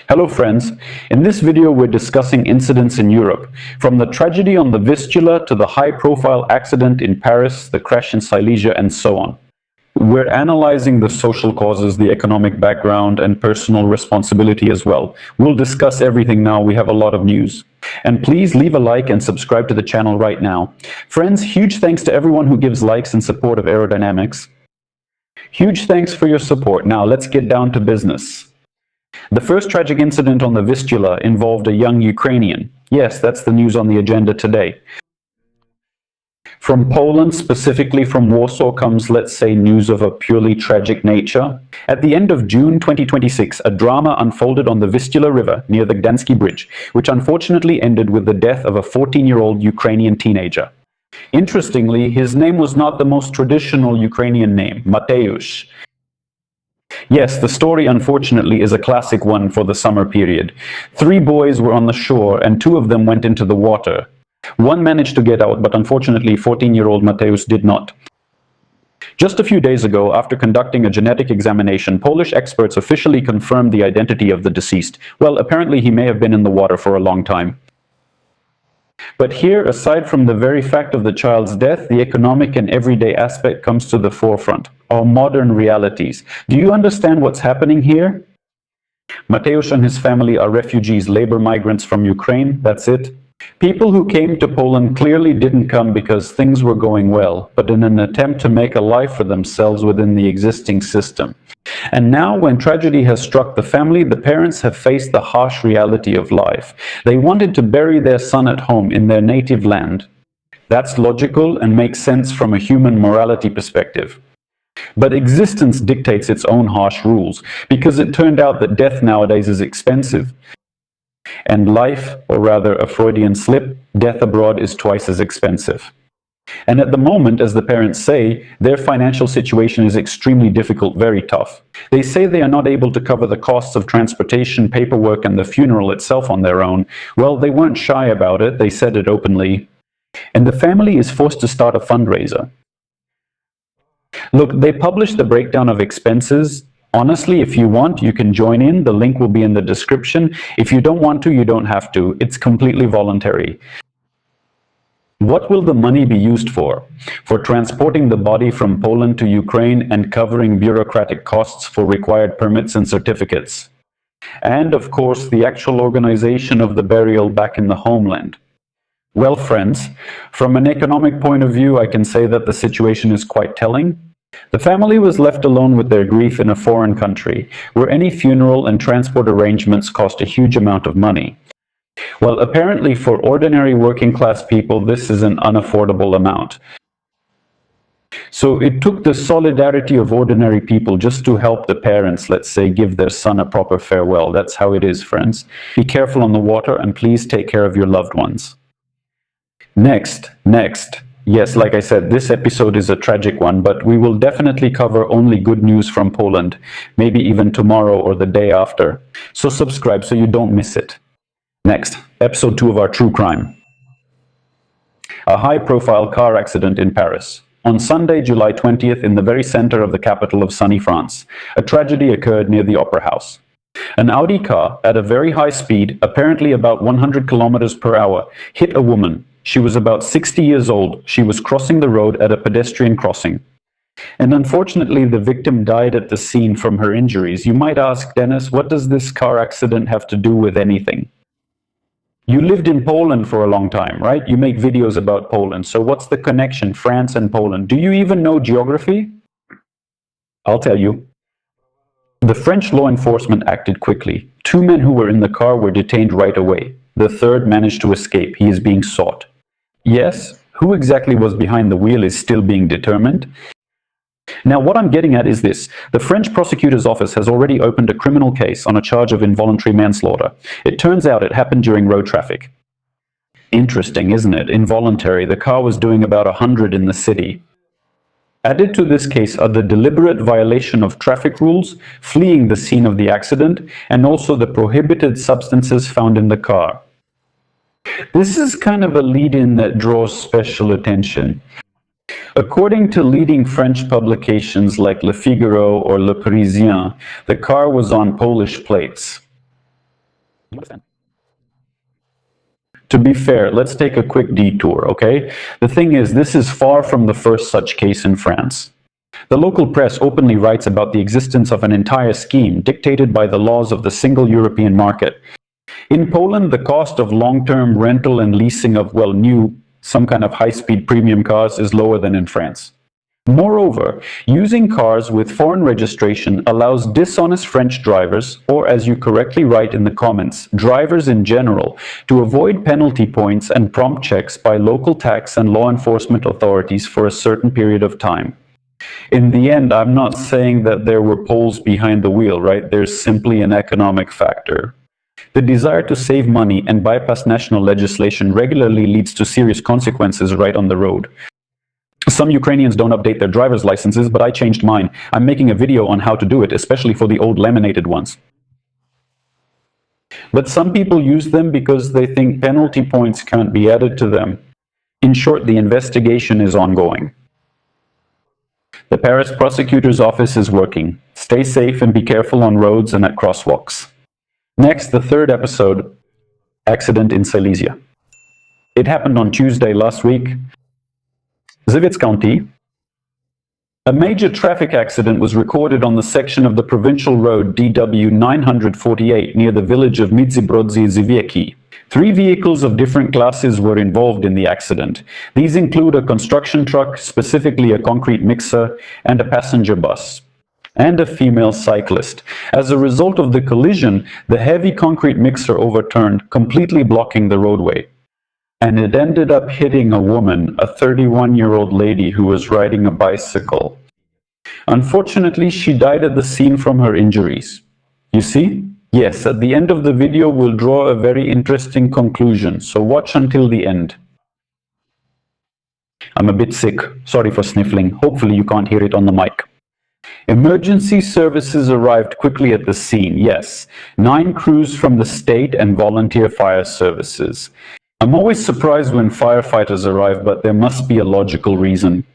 Hello friends, in this video we're discussing incidents in Europe, from the tragedy on the Vistula to the high-profile accident in Paris, the crash in Silesia, and so on. We're analyzing the social causes, the economic background, and personal responsibility as well. We'll discuss everything now, we have a lot of news. And please leave a like and subscribe to the channel right now. Friends, huge thanks to everyone who gives likes in support of aerodynamics. Huge thanks for your support. Now let's get down to business. The first tragic incident on the Vistula involved a young Ukrainian. Yes, that's the news on the agenda today. From Poland, specifically from Warsaw, comes, let's say, news of a purely tragic nature. At the end of June 2026, a drama unfolded on the Vistula River near the Gdański Bridge, which unfortunately ended with the death of a 14-year-old Ukrainian teenager. Interestingly, his name was not the most traditional Ukrainian name, Mateusz. Yes, the story, unfortunately, is a classic one for the summer period. 3 boys were on the shore, and 2 of them went into the water. One managed to get out, but unfortunately, 14-year-old Mateusz did not. Just a few days ago, after conducting a genetic examination, Polish experts officially confirmed the identity of the deceased. Well, apparently he may have been in the water for a long time. But here, aside from the very fact of the child's death, the economic and everyday aspect comes to the forefront. Our modern realities. Do you understand what's happening here? Mateusz and his family are refugees, labor migrants from Ukraine, that's it. People who came to Poland clearly didn't come because things were going well, but in an attempt to make a life for themselves within the existing system. And now, when tragedy has struck the family, the parents have faced the harsh reality of life. They wanted to bury their son at home in their native land. That's logical and makes sense from a human morality perspective. But existence dictates its own harsh rules, because it turned out that death nowadays is expensive. And life, or rather a Freudian slip, death abroad is twice as expensive. And at the moment, as the parents say, their financial situation is extremely difficult, very tough. They say they are not able to cover the costs of transportation, paperwork, and the funeral itself on their own. Well, they weren't shy about it, they said it openly. And the family is forced to start a fundraiser. Look, they published the breakdown of expenses. Honestly, if you want, you can join in. The link will be in the description. If you don't want to, you don't have to. It's completely voluntary. What will the money be used for? For transporting the body from Poland to Ukraine and covering bureaucratic costs for required permits and certificates. And, of course, the actual organization of the burial back in the homeland. Well, friends, from an economic point of view, I can say that the situation is quite telling. The family was left alone with their grief in a foreign country, where any funeral and transport arrangements cost a huge amount of money. Well, apparently for ordinary working-class people, this is an unaffordable amount. So it took the solidarity of ordinary people just to help the parents, let's say, give their son a proper farewell. That's how it is, friends. Be careful on the water, and please take care of your loved ones. Next. Yes, like I said, this episode is a tragic one, but we will definitely cover only good news from Poland, maybe even tomorrow or the day after. So subscribe so you don't miss it. Next, episode 2 of our true crime. A high-profile car accident in Paris. On Sunday, July 20th, in the very center of the capital of sunny France, a tragedy occurred near the Opera House. An Audi car, at a very high speed, apparently about 100 kilometers per hour, hit a woman. She was about 60 years old. She was crossing the road at a pedestrian crossing. And unfortunately, the victim died at the scene from her injuries. You might ask, Dennis, what does this car accident have to do with anything? You lived in Poland for a long time, right? You make videos about Poland. So what's the connection, France and Poland? Do you even know geography? I'll tell you. The French law enforcement acted quickly. 2 men who were in the car were detained right away. The third managed to escape. He is being sought. Yes, who exactly was behind the wheel is still being determined. Now, what I'm getting at is this. The French prosecutor's office has already opened a criminal case on a charge of involuntary manslaughter. It turns out it happened during road traffic. Interesting, isn't it? Involuntary. The car was doing about 100 in the city. Added to this case are the deliberate violation of traffic rules, fleeing the scene of the accident, and also the prohibited substances found in the car. This is kind of a lead-in that draws special attention. According to leading French publications like Le Figaro or Le Parisien, the car was on Polish plates. You understand? To be fair, let's take a quick detour, okay? The thing is, this is far from the first such case in France. The local press openly writes about the existence of an entire scheme dictated by the laws of the single European market. In Poland, the cost of long-term rental and leasing of, well, some kind of high-speed premium cars is lower than in France. Moreover, using cars with foreign registration allows dishonest French drivers, or as you correctly write in the comments, drivers in general, to avoid penalty points and prompt checks by local tax and law enforcement authorities for a certain period of time. In the end, I'm not saying that there were Poles behind the wheel, right? There's simply an economic factor. The desire to save money and bypass national legislation regularly leads to serious consequences right on the road. Some Ukrainians don't update their driver's licenses, but I changed mine. I'm making a video on how to do it, especially for the old laminated ones. But some people use them because they think penalty points can't be added to them. In short, the investigation is ongoing. The Paris prosecutor's office is working. Stay safe and be careful on roads and at crosswalks. Next, the third episode, accident in Silesia. It happened on Tuesday last week. Silesia County. A major traffic accident was recorded on the section of the provincial road DW 948 near the village of Midzybrodzi-Ziwiecki. 3 vehicles of different classes were involved in the accident. These include a construction truck, specifically a concrete mixer, and a passenger bus, and a female cyclist. As a result of the collision, the heavy concrete mixer overturned, completely blocking the roadway. And it ended up hitting a woman, a 31-year-old lady who was riding a bicycle. Unfortunately, she died at the scene from her injuries. You see? Yes, at the end of the video we'll draw a very interesting conclusion, so watch until the end. I'm a bit sick, sorry for sniffling, hopefully you can't hear it on the mic. Emergency services arrived quickly at the scene, yes. 9 crews from the state and volunteer fire services. I'm always surprised when firefighters arrive, but there must be a logical reason.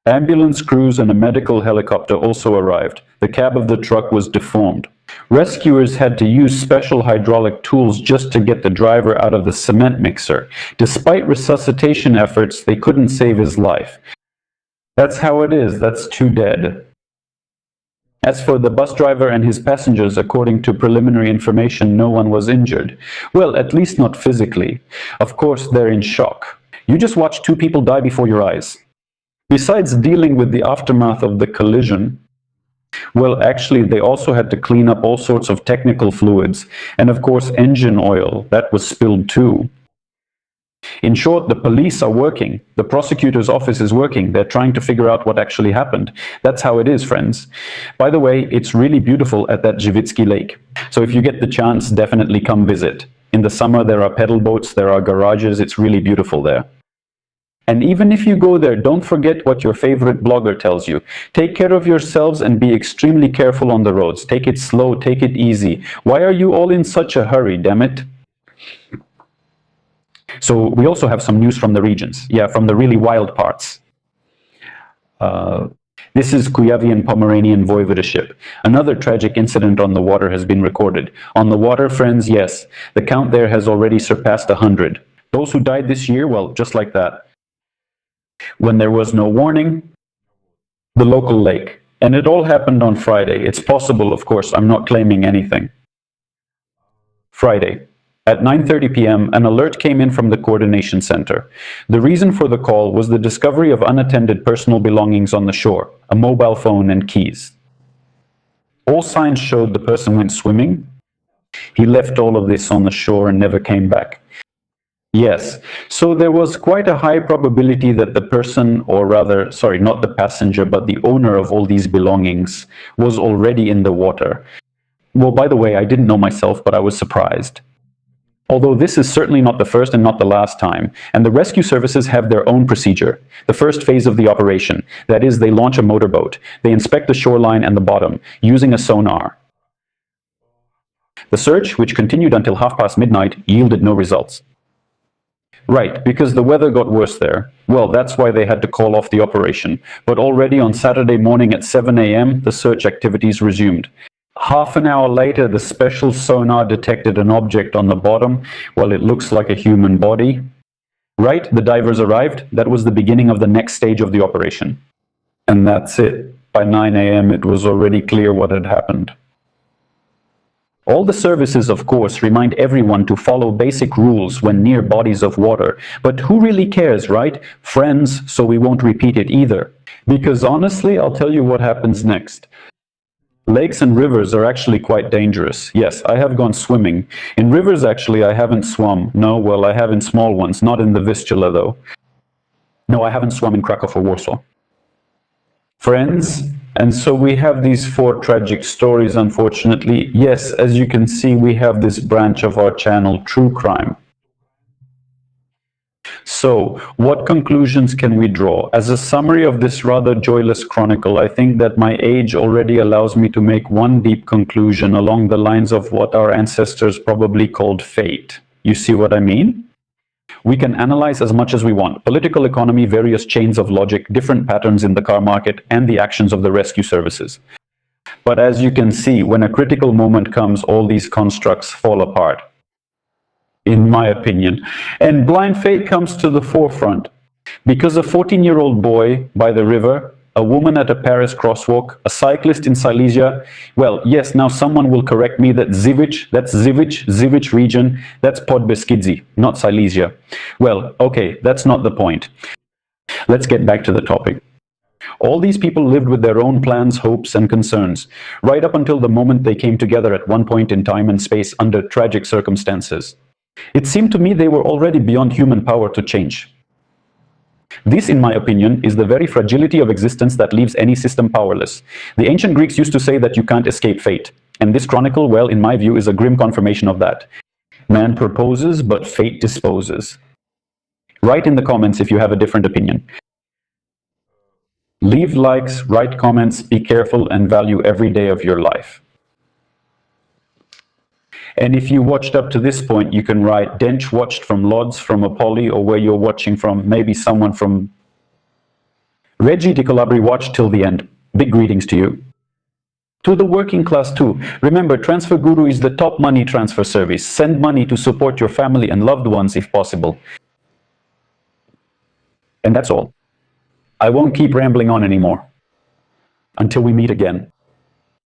Ambulance crews and a medical helicopter also arrived. The cab of the truck was deformed. Rescuers had to use special hydraulic tools just to get the driver out of the cement mixer. Despite resuscitation efforts, they couldn't save his life. That's how it is, that's 2 dead. As for the bus driver and his passengers, according to preliminary information, no one was injured. Well, at least not physically. Of course, they're in shock. You just watched 2 people die before your eyes. Besides dealing with the aftermath of the collision, well, actually, they also had to clean up all sorts of technical fluids, and of course, engine oil. That was spilled too. In short, the police are working. The prosecutor's office is working. They're trying to figure out what actually happened. That's how it is, friends. By the way, it's really beautiful at that Żywicki lake. So if you get the chance, definitely come visit. In the summer, there are pedal boats, there are garages. It's really beautiful there. And even if you go there, don't forget what your favorite blogger tells you. Take care of yourselves and be extremely careful on the roads. Take it slow, take it easy. Why are you all in such a hurry, damn it? So we also have some news from the regions, from the really wild parts. This is Kuyavian-Pomeranian voivodeship. Another tragic incident on the water has been recorded. On the water, friends, yes, the count there has already surpassed 100. Those who died this year, well, just like that. When there was no warning, the local lake. And it all happened on Friday. It's possible, of course, I'm not claiming anything. Friday. At 9:30 p.m., an alert came in from the coordination center. The reason for the call was the discovery of unattended personal belongings on the shore, a mobile phone and keys. All signs showed the person went swimming. He left all of this on the shore and never came back. Yes, so there was quite a high probability that the person, or rather, sorry, not the passenger, but the owner of all these belongings, was already in the water. Well, by the way, I didn't know myself, but I was surprised. Although this is certainly not the first and not the last time, and the rescue services have their own procedure. The first phase of the operation, that is, they launch a motorboat. They inspect the shoreline and the bottom, using a sonar. The search, which continued until midnight, yielded no results. Right, because the weather got worse there. Well, that's why they had to call off the operation. But already on Saturday morning at 7 a.m., the search activities resumed. Half an hour later, the special sonar detected an object on the bottom. Well, it looks like a human body. Right, the divers arrived. That was the beginning of the next stage of the operation. And that's it. By 9 a.m., it was already clear what had happened. All the services, of course, remind everyone to follow basic rules when near bodies of water. But who really cares, right? Friends, so we won't repeat it either. Because honestly, I'll tell you what happens next. Lakes and rivers are actually quite dangerous. Yes, I have gone swimming. In rivers, actually, I haven't swum. No, well, I have in small ones, not in the Vistula, though. No, I haven't swum in Krakow or Warsaw. Friends, and so we have these 4 tragic stories, unfortunately. Yes, as you can see, we have this branch of our channel, True Crime. So, what conclusions can we draw? As a summary of this rather joyless chronicle, I think that my age already allows me to make one deep conclusion along the lines of what our ancestors probably called fate. You see what I mean? We can analyze as much as we want: political economy, various chains of logic, different patterns in the car market, and the actions of the rescue services. But as you can see, when a critical moment comes, all these constructs fall apart, in my opinion. And blind fate comes to the forefront. Because a 14-year-old boy by the river, a woman at a Paris crosswalk, a cyclist in Silesia. Well, yes, now someone will correct me that Zivic region, that's Podbeskidzie, not Silesia. Well, okay, that's not the point. Let's get back to the topic. All these people lived with their own plans, hopes, and concerns, right up until the moment they came together at one point in time and space under tragic circumstances. It seemed to me they were already beyond human power to change. This, in my opinion, is the very fragility of existence that leaves any system powerless. The ancient Greeks used to say that you can't escape fate, and this chronicle, well, in my view, is a grim confirmation of that. Man proposes, but fate disposes. Write in the comments if you have a different opinion. Leave likes, write comments, be careful, and value every day of your life. And if you watched up to this point, you can write Dench watched from Lodz, from Apolli, or where you're watching from, maybe someone from Reggie Di Calabri watched till the end. Big greetings to you. To the working class too. Remember, Transfer Guru is the top money transfer service. Send money to support your family and loved ones if possible. And that's all. I won't keep rambling on anymore. Until we meet again.